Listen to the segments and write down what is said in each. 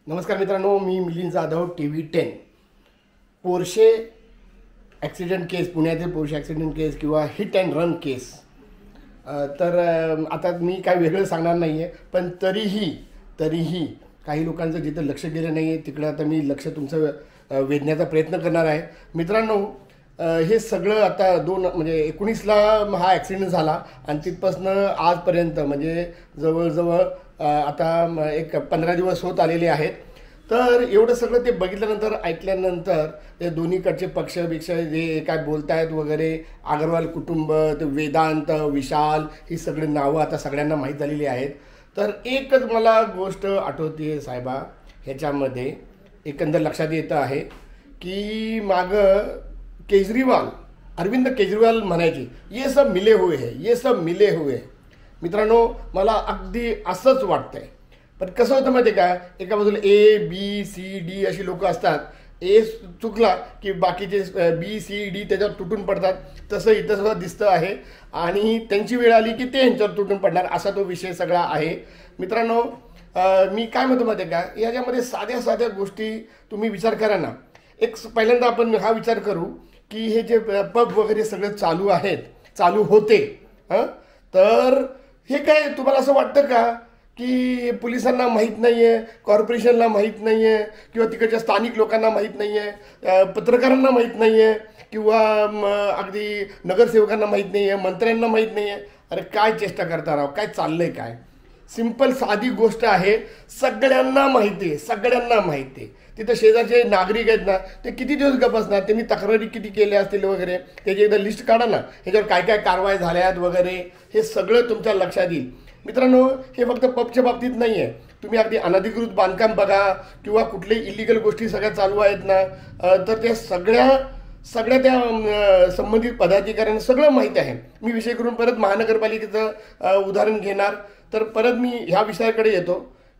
नमस्कार मित्रांनो, मी Milind Jadhav TV10. Porsche accident case, पुण्यातील पोर्शे ॲक्सिडेंट केस किंवा हिट अँड रन केस. तर आता मी काय वेगळं सांगणार नाही आहे, पण तरीही काही लोकांचं जिथं लक्ष गेलं नाही आहे तिकडं आता मी लक्ष तुमचं वेधण्याचा प्रयत्न करणार आहे. मित्रांनो, हे सगळं आता 19ला हा ॲक्सिडेंट झाला आणि तिथपासून आजपर्यंत म्हणजे जवळजवळ आता एक 15 दिवस होत आलेले आहेत. तर एवढं सगळं ते बघितल्यानंतर, ऐकल्यानंतर ते दोन्हीकडचे पक्ष जे काय बोलत आहेत वगैरे, अग्रवाल कुटुंब, ते वेदांत, विशाल, ही सगळी नावं आता सगळ्यांना माहीत झालेली आहेत. तर एकच मला गोष्ट आठवते साहेबा, ह्याच्यामध्ये एकंदर लक्षात येतं आहे की मागं अरविंद केजरीवाल म्हणायचे, ये सब मिले हुए है, ये सब मिले हुए. मित्रांनो, मला अगदी असंच वाटतंय. पण कसं होतं माहिती आहे का, एका बाजूला ABCD अशी लोक असतात. ए चुकला की बाकीचे BCD त्याच्यावर तुटून पडतात. तसं इथं सुद्धा दिसतं आहे आणि त्यांची वेळ आली की ते ह्यांच्यावर तुटून पडणार, असा तो विषय सगळा आहे. मित्रांनो, मी काय म्हणतो माहिती आहे का, याच्यामध्ये साध्या गोष्टी तुम्ही विचार करा ना. पहिल्यांदा आपण हा विचार करू की हे जे पब वगैरे सगळं चालू होते, तर हे काय तुम्हाला असं वाटतं का की पोलिसांना माहीत नाही आहे, कॉर्पोरेशनला माहीत नाही आहे, किंवा तिकडच्या स्थानिक लोकांना माहीत नाही आहे, पत्रकारांना माहीत नाही आहे, किंवा अगदी नगरसेवकांना माहीत नाही आहे, मंत्र्यांना माहीत नाही आहे? अरे काय चेष्टा करता राव, काय चाललंय काय? सिंपल साधी गोष्ट आहे, सगळ्यांना माहिती आहे. तिथं शेजारचे नागरिक आहेत ना, ते किती दिवस गप्प असणार, त्यांनी तक्रारी किती केल्या असतील वगैरे, त्याची एकदा लिस्ट काढा ना, ह्याच्यावर काय काय कारवाई झाल्यात वगैरे, हे सगळं तुमच्या लक्षात येईल. मित्रांनो, हे फक्त पबच्या बाबतीत नाही आहे. तुम्ही अगदी अनधिकृत बांधकाम बघा किंवा कुठले इलिगल गोष्टी सगळ्या चालू आहेत ना, तर त्या सगळ्या त्या संबंधित पदाधिकाऱ्यांना सगळं माहीत आहे. मी विषय करून परत महानगरपालिकेचं उदाहरण घेणार. तर परत मी ह्या विषयाकडे येतो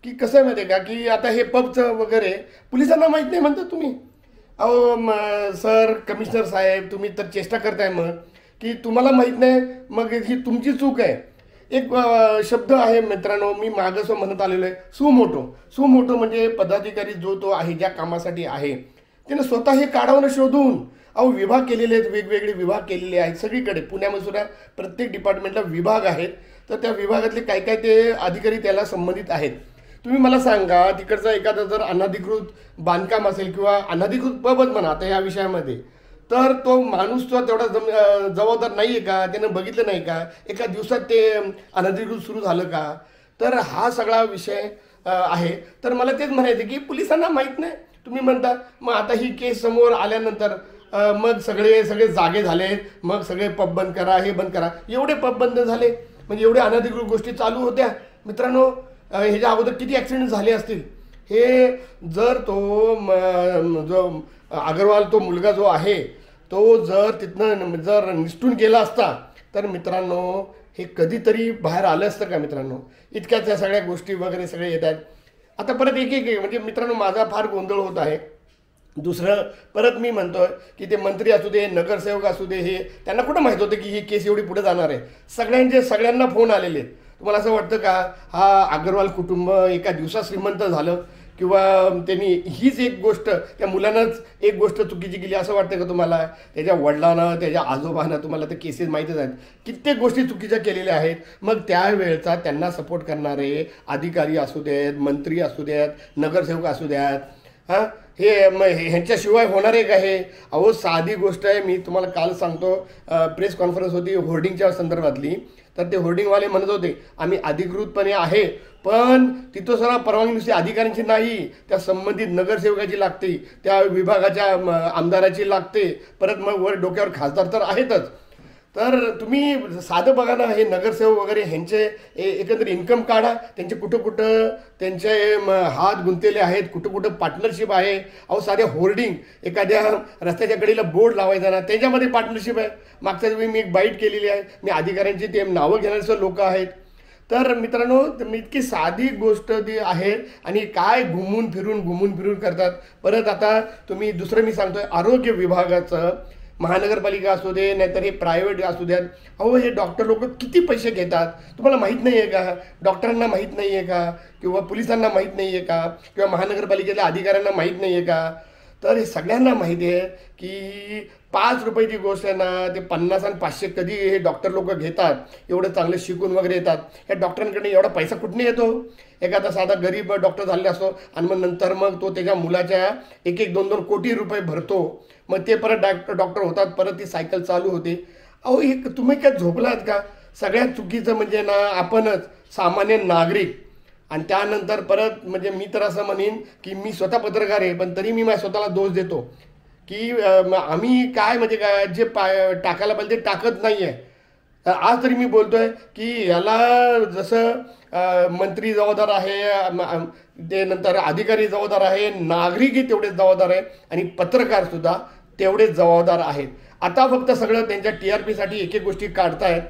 की कसं आहे माहिती आहे का, की आता हे पबचं वगैरे पोलिसांना माहीत नाही म्हणता तुम्ही. सर, कमिशनर साहेब, तुम्ही तर चेष्टा करताय मग की तुम्हाला माहीत नाही, मग ही तुमची चूक आहे. एक शब्द आहे मित्रांनो, मी मागं म्हणत आलेलो आहे, सुमोटो म्हणजे पदाधिकारी जो तो आहे, ज्या कामासाठी आहे, त्यानं स्वतः हे काढावं शोधून. विभाग केलेले आहेत, वेगवेगळे विभाग केलेले आहेत सगळीकडे. पुण्यामध्ये सुद्धा प्रत्येक डिपार्टमेंटला विभाग आहेत. तर त्या विभागातले काय ते अधिकारी त्याला संबंधित आहेत. तुम्ही मला सांगा, तिकडचा एखादा जर अनधिकृत बांधकाम असेल किंवा अनधिकृत पबच म्हणा आता या विषयामध्ये, तर तो माणूस तो तेवढा जबाबदार नाही आहे का? त्यानं बघितलं नाही का? एका दिवसात ते अनधिकृत सुरू झालं का? तर हा सगळा विषय आहे. तर मला तेच म्हणायचं की पोलिसांना माहीत नाही. तुम्ही म्हणता मग आता ही केस समोर आल्यानंतर मग सगळे जागे झाले, मग सगळे पब बंद करा, हे बंद करा. एवढे पब बंद झाले म्हणजे एवढे अनधिकृत गोष्टी चालू होत्या. मित्रांनो, ह्याच्या अगोदर किती ॲक्सिडेंट झाले असतील. हे जर तो जो अग्रवाल, तो मुलगा जो आहे, तो जर तिथनं जर निसटून गेला असता तर मित्रांनो हे कधीतरी बाहेर आलं असतं का मित्रांनो? इतक्याच या सगळ्या गोष्टी वगैरे सगळे येत आहेत. आता परत एक म्हणजे मित्रांनो, माझा फार गोंधळ होत आहे. दुसरं परत मी म्हणतोय की ते मंत्री असू दे, नगरसेवक असू दे, हे त्यांना कुठं माहीत होतं की ही केस एवढी पुढे जाणार आहे? सगळ्यांना फोन आलेले आहेत. तुम्हाला असं वाटतं का हा अग्रवाल कुटुंब एका दिवसात श्रीमंत झालं, किंवा त्यांनी हीच एक गोष्ट, त्या मुलांनाच एक गोष्ट चुकीची केली असं वाटतं का तुम्हाला? त्याच्या वडिलांना, त्याच्या आजोबांना, तुम्हाला तर केसेस माहीतच आहेत, कित्येक गोष्टी चुकीच्या केलेल्या आहेत. मग त्यावेळचा त्यांना सपोर्ट करणारे अधिकारी असू देत, मंत्री असू द्यात, नगरसेवक असू द्यात, ह्यांच्याशिवाय होणार आहे का हे? साधी गोष्ट आहे. मी तुम्हाला काल सांगतो, प्रेस कॉन्फरन्स होती होर्डिंगच्या संदर्भातली. तर ते होर्डिंगवाले म्हणत होते, आम्ही अधिकृतपणे आहे, पण तिथं सगळा परवानगी नुसती अधिकाऱ्यांची नाही, त्या संबंधित नगरसेवकाची लागते, त्या विभागाच्या आमदाराची लागते, परत मग वर डोक्यावर खासदार तर आहेतच. तर तुम्ही साधं बघा ना, हे नगरसेवक वगैरे ह्यांचे एकंदर इन्कम काढा, त्यांचे कुठं त्यांचे हात गुंतलेले आहेत, कुठं पार्टनरशिप आहे. साध्या होर्डिंग, एखाद्या रस्त्याच्या कडेला बोर्ड लावायचा ना, त्याच्यामध्ये पार्टनरशिप आहे. मागच्या वेळी मी एक बाईट केलेली आहे, मी अधिकाऱ्यांची ते नावं घेणारे लोक आहेत. तर मित्रांनो, इतकी साधी गोष्ट ती आहे आणि काय घुमून फिरून करतात. परत आता तुम्ही दुसरं मी सांगतोय, आरोग्य विभागाचं महानगरपालिका असू दे नाहीतर हे प्रायव्हेट असू द्यात, अहो हे डॉक्टर लोक किती पैसे घेतात तुम्हाला माहीत नाही आहे का? डॉक्टरांना माहीत नाही आहे का? किंवा पोलिसांना माहीत नाही आहे का? किंवा महानगरपालिकेच्या अधिकाऱ्यांना माहीत नाही आहे का? तर हे सगळ्यांना माहिती आहे की 5 रुपयाची गोष्ट आहे ना, ते 50 आणि 500 कधी हे डॉक्टर लोक घेतात. एवढं चांगलं शिकून वगैरे येतात. ह्या डॉक्टरांकडे एवढा पैसा कुठून येतो? एखादा साधा गरीब डॉक्टर झाले असतो आणि मग नंतर मग तो त्याच्या मुलाच्या 1-1, 2-2 कोटी रुपये भरतो. मग ते परत डॉक्टर होतात, परत ती सायकल चालू होते. अहो हे तुम्ही काय झोपलात का? सगळ्यात चुकीचं म्हणजे ना आपणच सामान्य नागरिक. आणि त्यानंतर परत म्हणजे मी तर असं म्हणेन की मी स्वतः पत्रकार आहे, पण तरी मी माझ्या स्वतःला दोष देतो की आम्ही काय म्हणजे काय जे टाकायला पाहिजे ते टाकत नाही आहे. आज तरी मी बोलतोय की याला जसं मंत्री जबाबदार आहे, ते नंतर अधिकारी जबाबदार आहे, नागरिकही तेवढेच जबाबदार आहे आणि पत्रकारसुद्धा तेवढेच जबाबदार आहेत. आता फक्त सगळं त्यांच्या TRP साठी एक एक गोष्टी काढतायत.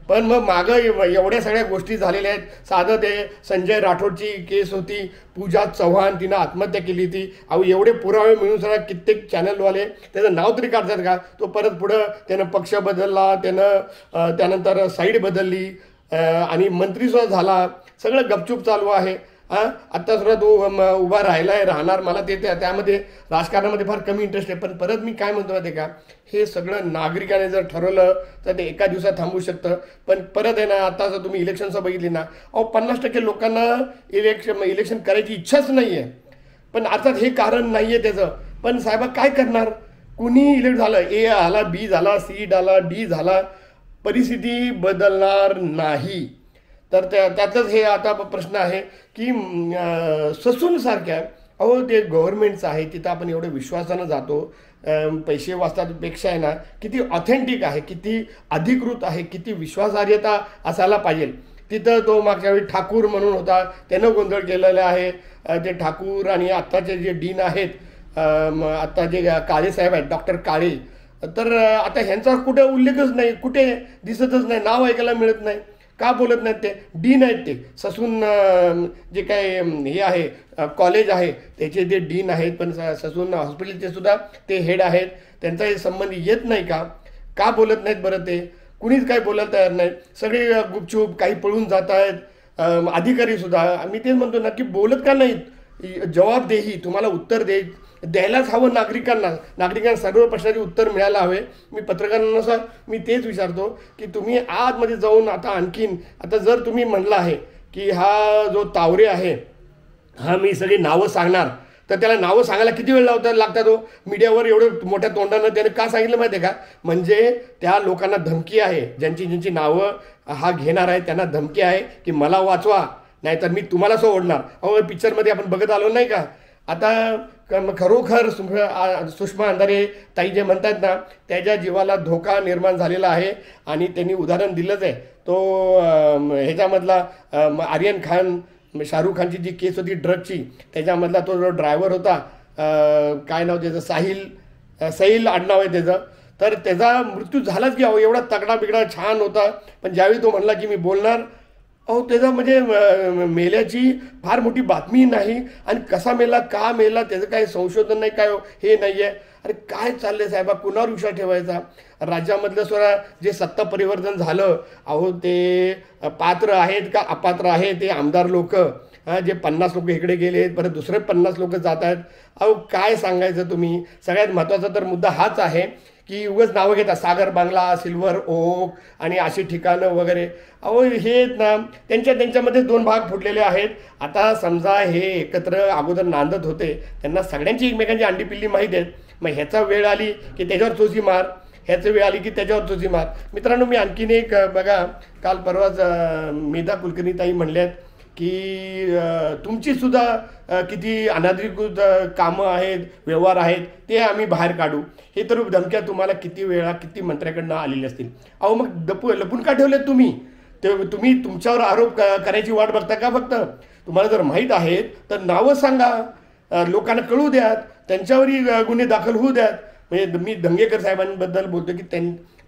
पण मग मागं एवढ्या सगळ्या गोष्टी झालेल्या आहेत. साधं ते संजय राठोडची केस होती, पूजा चव्हाण तिनं आत्महत्या केली होती. अहो एवढे पुरावे मिळून सगळ्या कित्येक चॅनलवाले त्याचं नाव तरी काढतात का? तो परत पुढं त्यानं पक्ष बदलला, त्यानंतर साईड बदलली आणि मंत्रीसुद्धा झाला. सगळं गपचूप चालू आहे. आत्तासुद्धा तो उभा राहणार. मला त्यामध्ये राजकारणामध्ये फार कमी इंटरेस्ट आहे. पण परत मी काय म्हणतो माहिती आहे का, हे सगळं नागरिकाने जर ठरवलं तर ते एका दिवसात थांबू शकतं. पण परत आहे ना, आता जर तुम्ही इलेक्शनचं बघितली ना, अहो 50% लोकांना इलेक्शन करायची इच्छाच नाही आहे. पण अर्थात हे कारण नाही आहे त्याचं. पण साहेबा काय करणार? कुणी इलेक्ट झालं, A आला, B झाला, C आला, D झाला, परिस्थिती बदलणार नाही. तर त्यातच हे आता प्रश्न आहे की ससूनसारख्या, अहो ते गव्हर्नमेंटचं आहे, तिथं आपण एवढं विश्वासानं जातो. पैसे वाचतापेक्षा आहे ना, किती ऑथेंटिक आहे, किती अधिकृत आहे, किती विश्वासार्हता असायला पाहिजे. तिथं तो मागच्या वेळी ठाकूर म्हणून होता, त्यानं गोंधळ केलेला आहे. ते ठाकूर आणि आत्ताचे जे डीन आहेत, आत्ता जे काळे साहेब आहेत, डॉक्टर काळे, तर आता ह्यांचा कुठे उल्लेखच नाही, कुठे दिसतच नाही, नाव ऐकायला मिळत नाही. का बोलत नाहीत? ते डीन आहेत, ते ससून जे काय हे आहे कॉलेज आहे त्याचे ते डीन आहेत. पण ससून हॉस्पिटलचे सुद्धा ते हेड आहेत. त्यांचा हे संबंध येत नाही का? का बोलत नाहीत बरं? ते कुणीच काही बोलायला तयार नाही. सगळे गुपचूप काही पळून जात आहेत. अधिकारीसुद्धा मी तेच म्हणतो ना की बोलत का नाहीत? जबाबदेही तुम्हाला उत्तर द्यायलाच हवं नागरिकांना सर्व प्रश्नाचे उत्तर मिळायला हवे. मी पत्रकारांना मी तेच विचारतो की तुम्ही आतमध्ये जाऊन आता जर तुम्ही म्हणलं आहे की हा जो तावरे आहे हा मी सगळी नावं सांगणार, तर त्याला नावं सांगायला किती वेळ लागतात? तो मीडियावर एवढं मोठ्या तोंडानं त्याने का सांगितलं माहिती आहे का? म्हणजे त्या लोकांना धमकी आहे, ज्यांची नावं हा घेणार आहे त्यांना धमकी आहे की मला वाचवा, नाहीतर मी तुम्हाला सोडणार. अहो पिक्चरमध्ये आपण बघत आलो नाही का? आता खरोखर सुषमा अंधारे ताई जे म्हणतात ना, त्याच्या जीवाला धोका निर्माण झालेला आहे. आणि त्यांनी उदाहरण दिलंच आहे. तो ह्याच्यामधला आर्यन खान, शाहरुख खानची जी केस होती ड्रगची, त्याच्यामधला तो जो ड्रायव्हर होता, काय नाव त्याचं, सहील आडनाव आहे त्याचं, तर त्याचा मृत्यू झालाच की. अहो एवढा तगडा बिगडा छान होता, पण ज्यावेळी तो म्हणला की मी बोलणार, अहो त्याचा म्हणजे मेल्याची फार मोठी बातमी नाही. आणि कसा मेला, का मेला, त्याचं काही संशोधन नाही, काय हे नाही आहे. अरे काय चाललंय साहेबा? कुणावर विश्वास ठेवायचा? राज्यामधलं स्वतः जे सत्ता परिवर्तन झालं, अहो ते पात्र आहेत का अपात्र आहेत ते आमदार लोक, जे 50 लोक इकडे गेले, परत दुसरे 50 लोक जात आहेत. अहो काय सांगायचं तुम्ही? सगळ्यात महत्त्वाचा तर मुद्दा हाच आहे की उगाच नावं घेतात, सागर बांगला, सिल्वर ओक आणि अशी ठिकाणं वगैरे. अहो हे ना त्यांच्यामध्ये 2 भाग फुटलेले आहेत. आता समजा हे एकत्र अगोदर नांदत होते, त्यांना सगळ्यांची एकमेकांची अंडी पिल्ली माहीत आहेत. मग ह्याचा वेळ आली की त्याच्यावर चोची मार, ह्याचं वेळ आली की त्याच्यावर चोची मार. मित्रांनो, मी आणखीन एक बघा, काल परवाच मेधा कुलकर्णी ताई म्हणल्यात की तुमचीसुद्धा किती अनाधिकृत कामं आहेत, व्यवहार आहेत, ते आम्ही बाहेर काढू. हे तर धमक्या तुम्हाला किती वेळा किती मंत्र्याकडनं आलेले असतील. अहो मग लपून का ठेवलेत तुम्ही? तुम्ही तुमच्यावर आरोप करायची वाट बघता का? फक्त तुम्हाला जर माहीत आहेत तर नावं सांगा, लोकांना कळू द्यात, त्यांच्यावरही गुन्हे दाखल होऊ द्यात. म्हणजे मी दंगेकर साहेबांबद्दल बोलतो की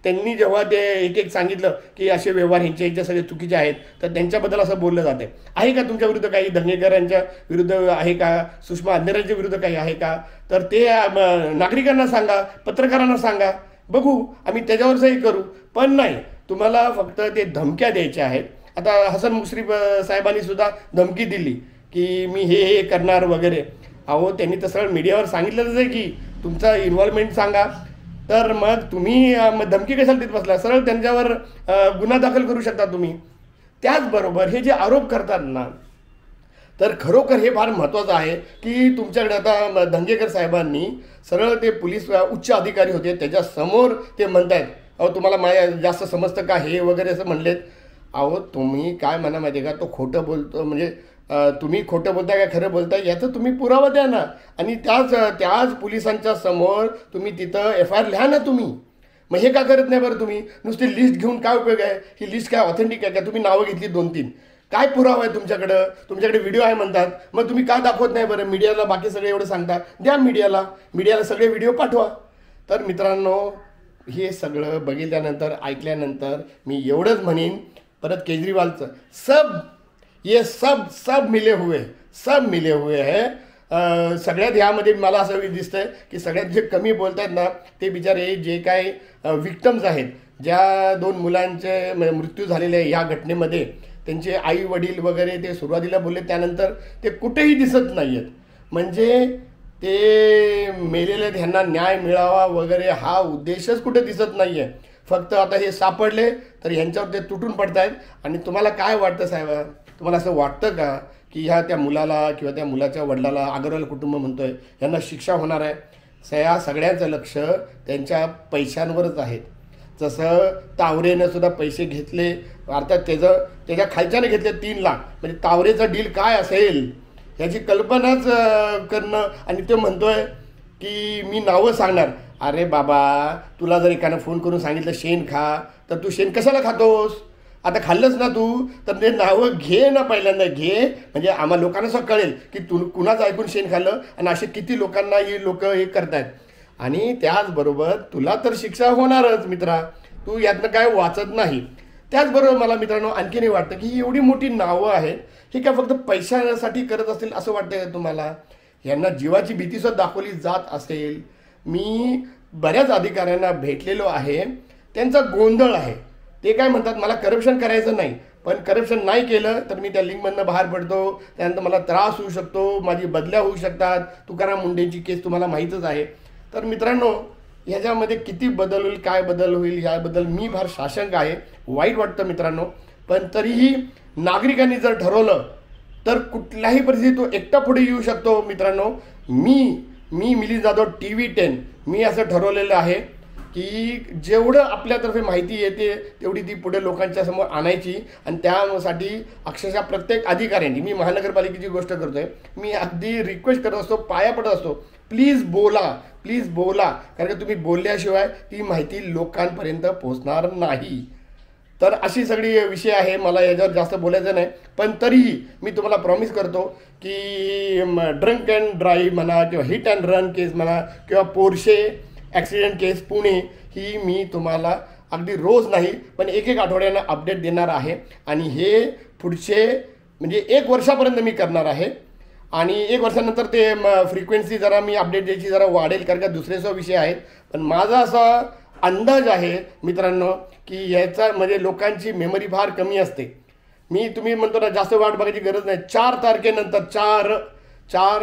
त्यांनी जेव्हा ते एक सांगितलं की असे व्यवहार ह्यांचे सगळे चुकीचे आहेत, तर त्यांच्याबद्दल असं बोललं जाते. आहे का तुमच्या विरुद्ध काही? दंगेकरांच्या विरुद्ध आहे का? सुषमा अंधारेंच्या विरुद्ध काही आहे का? तर ते नागरिकांना सांगा, पत्रकारांना सांगा. बघू आम्ही त्याच्यावरचंही करू, पण नाही तुम्हाला फक्त ते धमक्या द्यायच्या आहेत. आता हसन मुश्रीफ साहेबांनी सुद्धा धमकी दिली की मी हे करणार वगैरे. अहो त्यांनी तर सरळ मीडियावर सांगितलंच आहे की तुमचा इन्व्हॉल्वमेंट सांगा, तर मग तुम्ही धमकी कशाला देत बसला? सरळ त्यांच्यावर गुन्हा दाखल करू शकता तुम्ही. त्याचबरोबर हे जे आरोप करतात ना, तर खरोखर हे फार महत्त्वाचं आहे की तुमच्याकडे आता धंगेकर साहेबांनी सरळ ते पोलीस उच्च अधिकारी होते त्याच्यासमोर ते म्हणत आहेत, अहो तुम्हाला माझ्या जास्त समजतं का हे वगैरे असं म्हणलेत. अहो तुम्ही काय म्हणा माहिती आहे का, तो खोटं बोलतो म्हणजे तुम्ही खोटं बोलताय का खरं बोलताय याचं तुम्ही पुरावा द्या ना, आणि त्याच पोलिसांच्या समोर तुम्ही तिथं FIR लिहा ना तुम्ही. मग हे का करत नाही बरं तुम्ही? नुसती लिस्ट घेऊन काय उपयोग आहे? ही लिस्ट काय ऑथेंटिक आहे का? तुम्ही नावं घेतली 2-3, काय पुरावा आहे तुमच्याकडं? तुमच्याकडे व्हिडिओ आहे म्हणतात, मग तुम्ही का दाखवत नाही बरं? मीडियाला बाकी सगळे एवढं सांगता, द्या मीडियाला सगळे व्हिडिओ पाठवा. तर मित्रांनो हे सगळं बघितल्यानंतर ऐकल्यानंतर मी एवढंच म्हणेन परत केजरीवालचं ये सब मिले हुए है. सगळ्यात ह्यामध्ये मला असं दिसतंय की सगळ्यात जे कमी बोलत आहेत ना ते बिचारे जे काय विक्टम्स आहेत, ज्या 2 मुलांचे मृत्यू झालेले आहे या घटनेमध्ये, त्यांचे आई वडील वगैरे ते सुरुवातीला बोलले, त्यानंतर ते कुठेही दिसत नाही आहेत. म्हणजे ते मेलेले ह्यांना न्याय मिळावा वगैरे हा उद्देशच कुठे दिसत नाही आहे. फक्त आता हे सापडले तर ह्यांच्यावर ते तुटून पडत आहेत. आणि तुम्हाला काय वाटतं साहेब, तुम्हाला असं वाटतं का की त्या मुलाला किंवा त्या मुलाच्या वडिलाला, अग्रवाल कुटुंब म्हणतोय, यांना शिक्षा होणार आहे? या सगळ्यांचं लक्ष त्यांच्या पैशांवरच आहेत. जसं तावरेनं सुद्धा पैसे घेतले, अर्थात त्याच्या खालच्याने घेतले 3 लाख, म्हणजे तावरेचं डील काय असेल याची कल्पनाच करणं. आणि तो म्हणतोय की मी नावं सांगणार. अरे बाबा, तुला जर एकानं फोन करून सांगितलं शेण खा, तर तू शेण कशाला खातोस? आता खाल्लंच ना तू, तर ते नावं घे ना, पहिल्यांदा घे, म्हणजे आम्हाला लोकांना असं कळेल की तू कुणाचं ऐकून शेण खाल्लं आणि असे किती लोकांना ही लोक हे करतायत. आणि त्याचबरोबर तुला तर शिक्षा होणारच मित्रा, तू यातनं काय वाचत नाही. त्याचबरोबर मला मित्रांनो आणखीनही वाटतं की ही एवढी मोठी नावं आहेत, हे काय फक्त पैशासाठी करत असतील असं वाटतं का तुम्हाला? यांना जीवाची भीतीसुद्धा दाखवली जात असेल. मी बऱ्याच अधिकाऱ्यांना भेटलेलो आहे, त्यांचा गोंधळ आहे. ते काय म्हणतात, मला करप्शन करायचं नाही, पण करप्शन नाही केलं तर मी त्या लिंकमधनं बाहेर पडतो, त्यानंतर मला त्रास होऊ शकतो, माझी बदल्या होऊ शकतात. तुकाराम मुंडेंची केस तुम्हाला माहीतच आहे. तर मित्रांनो ह्याच्यामध्ये किती बदल होईल, काय बदल होईल याबद्दल मी फार साशंक आहे. वाईट वाटतं मित्रांनो, पण तरीही नागरिकांनी जर ठरवलं तर कुठल्याही परिस्थितीत तो एकटा पुढे येऊ शकतो. मित्रांनो मी मिलिंद जाधव TV10 मी असं ठरवलेलं आहे की जेवढं आपल्यातर्फे माहिती येते तेवढी ती पुढे लोकांच्या समोर आणायची. आणि त्यासाठी अक्षरशः प्रत्येक अधिकाऱ्यांनी, मी महानगरपालिकेची गोष्ट करतोय, मी अगदी रिक्वेस्ट करत असतो, पाया पडत असतो, प्लीज बोला, कारण की तुम्ही बोलल्याशिवाय ती माहिती लोकांपर्यंत पोहोचणार नाही. तर अशी सगळी विषय आहे, मला याच्यावर जास्त बोलायचं नाही. पण तरीही मी तुम्हाला प्रॉमिस करतो की ड्रंक अँड ड्राईव्ह म्हणा किंवा हिट अँड रन केस म्हणा किंवा पोर्शे ॲक्सिडेंट केस पुणे, ही मी तुम्हाला अगदी रोज नाही पण एक आठवड्यानं अपडेट देणार आहे. आणि हे पुढचे म्हणजे 1 वर्षापर्यंत मी करणार आहे. आणि 1 वर्षानंतर ते फ्रिक्वेन्सी जरा मी अपडेट द्यायची जरा वाढेल, कारण का दुसरेचा विषय आहेत. पण माझा असा अंदाज आहे मित्रांनो की याचा म्हणजे लोकांची मेमरी फार कमी असते. तुम्ही म्हणतो ना जास्त वाट बघायची गरज नाही. 4 तारखेनंतर 4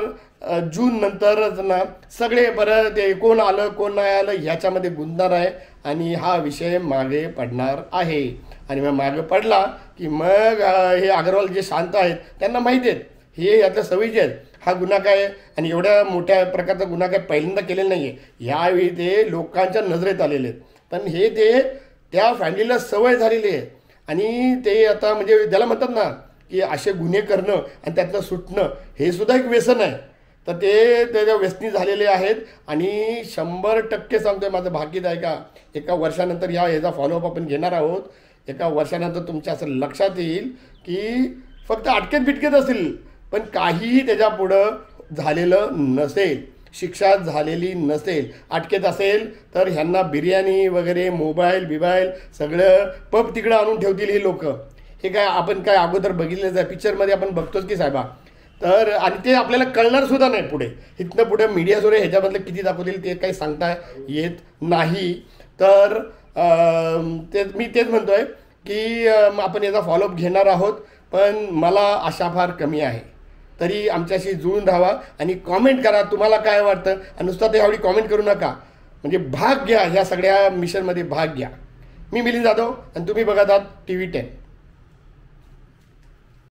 जून नंतरच ना सगळे बरं ते कोण आलं कोण नाही आलं ह्याच्यामध्ये गुंतणार आहे आणि हा विषय मागे पडणार आहे. आणि मग मागे पडला की मग हे अग्रवाल जे शांत आहेत त्यांना माहिती आहेत हे यातल्या सवयीचे आहेत, हा गुन्हा काय आणि एवढ्या मोठ्या प्रकारचा गुन्हा काय पहिल्यांदा केलेला नाही आहे. ह्यावेळी ते लोकांच्या नजरेत आलेले आहेत, पण हे ते त्या फॅमिलीला सवय झालेली आहे. आणि ते आता म्हणजे त्याला म्हणतात ना की असे गुन्हे करणं आणि त्यातनं सुटणं हे सुद्धा एक व्यसन आहे. तर ते त्याच्या व्यसनी झालेले आहेत. आणि 100% सांगतोय, माझं भाकीत आहे का 1 वर्षानंतर ह्याचा फॉलोअप आपण घेणार आहोत. 1 वर्षानंतर तुमच्या असं लक्षात येईल की फक्त अटकेत बिटकेत असेल पण काहीही त्याच्या पुढं झालेलं नसेल, शिक्षा झालेली नसेल. अटकेत असेल तर ह्यांना बिर्याणी वगैरे मोबाईल सगळं पब तिकडं आणून ठेवतील ही लोक. हे काय आपण काय अगोदर बघितलं आहे पिक्चरमध्ये आपण बघतोच की साहेबा. तर आणि ते आपल्याला कळणार सुद्धा नाही पुढे, इथनं पुढे मीडियासोरे ह्याच्याबद्दल किती दाखवतील ते काही सांगता येत नाही. तर तेच म्हणतो आहे की आपण याचा फॉलोअप घेणार आहोत, पण मला आशा फार कमी आहे. तरी आमच्याशी जुळून राहा आणि कॉमेंट करा तुम्हाला काय वाटतं. आणि नुसतं ते एवढी कॉमेंट करू नका, म्हणजे भाग घ्या, ह्या सगळ्या मिशनमध्ये भाग घ्या. मी मिलिंद जाधव आणि तुम्ही बघत आहात TV10.